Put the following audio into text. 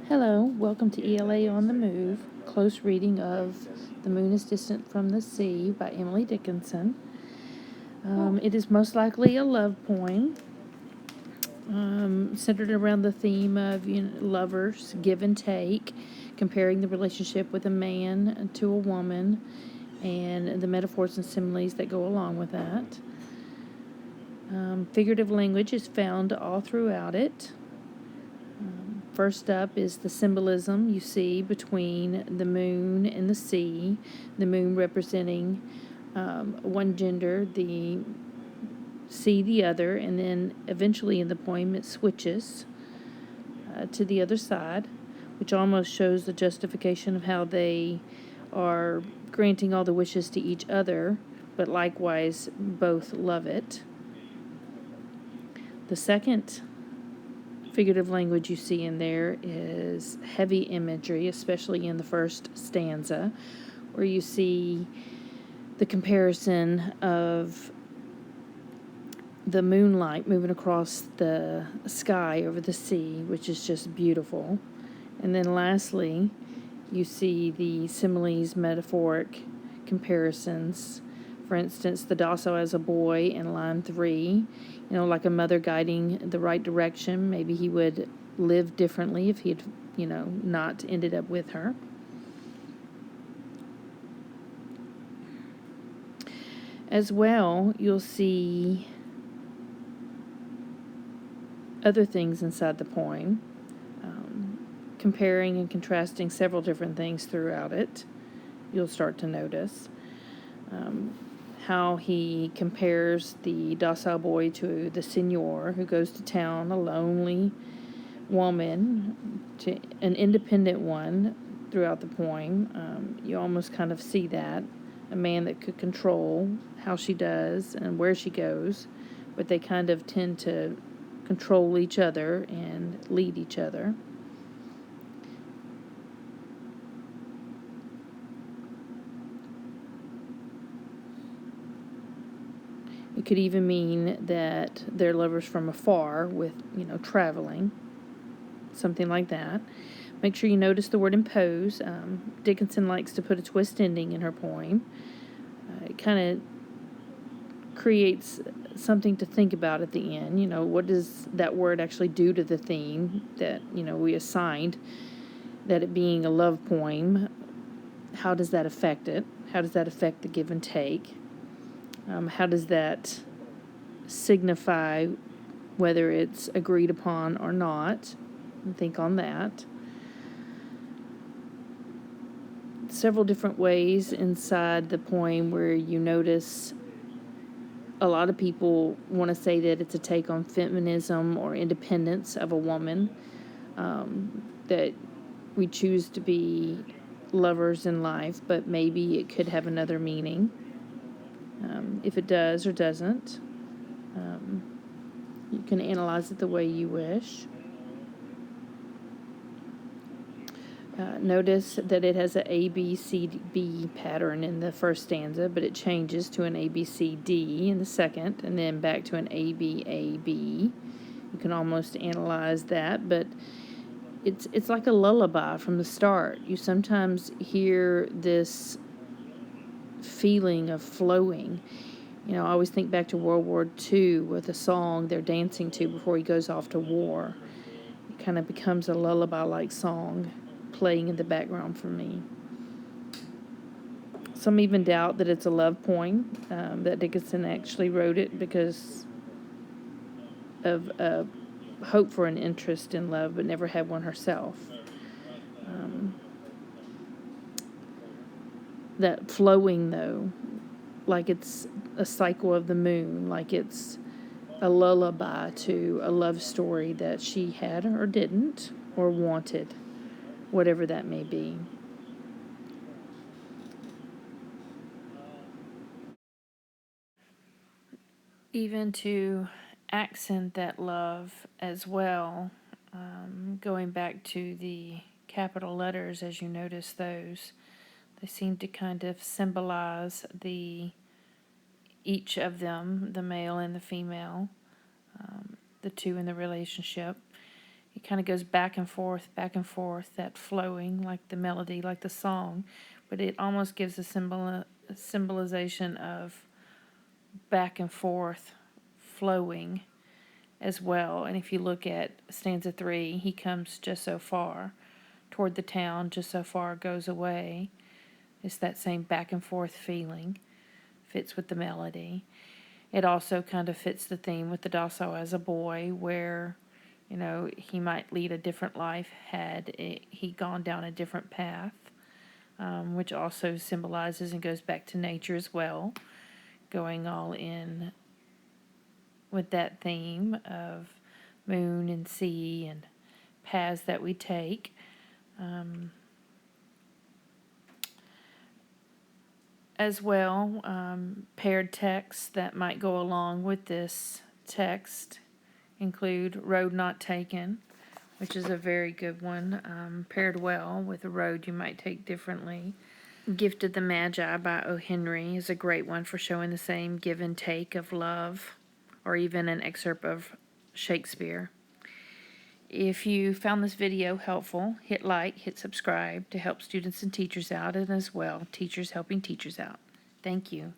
Hello, welcome to ELA on the Move, close reading of The Moon is Distant from the Sea by Emily Dickinson. It is most likely a love poem centered around the theme of lovers, give and take, comparing the relationship with a man to a woman, and the metaphors and similes that go along with that. Figurative language is found all throughout it. First up is the symbolism you see between the moon and the sea, the moon representing one gender, the sea the other, and then eventually in the poem it switches to the other side, which almost shows the justification of how they are granting all the wishes to each other, but likewise both love it. The second figurative language you see in there is heavy imagery, especially in the first stanza, where you see the comparison of the moonlight moving across the sky over the sea, which is just beautiful. And then lastly, you see the similes, metaphoric comparisons. For instance, the docile as a boy in line 3, like a mother guiding the right direction. Maybe he would live differently if he had, not ended up with her. As well, you'll see other things inside the poem, comparing and contrasting several different things throughout it. You'll start to notice how he compares the docile boy to the señor who goes to town, a lonely woman, to an independent one throughout the poem. You almost kind of see that, a man that could control how she does and where she goes, but they kind of tend to control each other and lead each other. It could even mean that they're lovers from afar with, traveling, something like that. Make sure you notice the word impose. Dickinson likes to put a twist ending in her poem. It kind of creates something to think about at the end. What does that word actually do to the theme that, we assigned, that it being a love poem? How does that affect it? How does that affect the give and take? How does that signify whether it's agreed upon or not? And think on that. Several different ways inside the poem where you notice a lot of people want to say that it's a take on feminism or independence of a woman, that we choose to be lovers in life, but maybe it could have another meaning. If it does or doesn't, you can analyze it the way you wish. Notice that it has an A, B, C, B pattern in the first stanza, but it changes to an A, B, C, D in the second, and then back to an A, B, A, B. You can almost analyze that, but it's like a lullaby from the start. You sometimes hear this feeling of flowing. I always think back to World War II with a song they're dancing to before he goes off to war. It kind of becomes a lullaby-like song playing in the background for me. Some even doubt that it's a love poem, that Dickinson actually wrote it because of a hope for an interest in love, but never had one herself. That flowing, though, like it's a cycle of the moon, like it's a lullaby to a love story that she had or didn't or wanted, whatever that may be. Even to accent that love as well, going back to the capital letters, as you notice those, they seem to kind of symbolize each of them, the male and the female, the two in the relationship. It kind of goes back and forth, that flowing, like the melody, like the song, but it almost gives a symbolization of back and forth flowing as well. And if you look at stanza 3, he comes just so far toward the town, just so far goes away. It's that same back and forth feeling, fits with the melody. It also kind of fits the theme with the docile as a boy, where he might lead a different life had he gone down a different path, which also symbolizes and goes back to nature as well, going all in with that theme of moon and sea and paths that we take. As well, paired texts that might go along with this text include road not taken, which is a very good one, paired well with a road you might take differently. Gifted the Magi by O. Henry is a great one for showing the same give and take of love, or even an excerpt of Shakespeare. If you found this video helpful, hit like, hit subscribe to help students and teachers out, and as well, teachers helping teachers out. Thank you.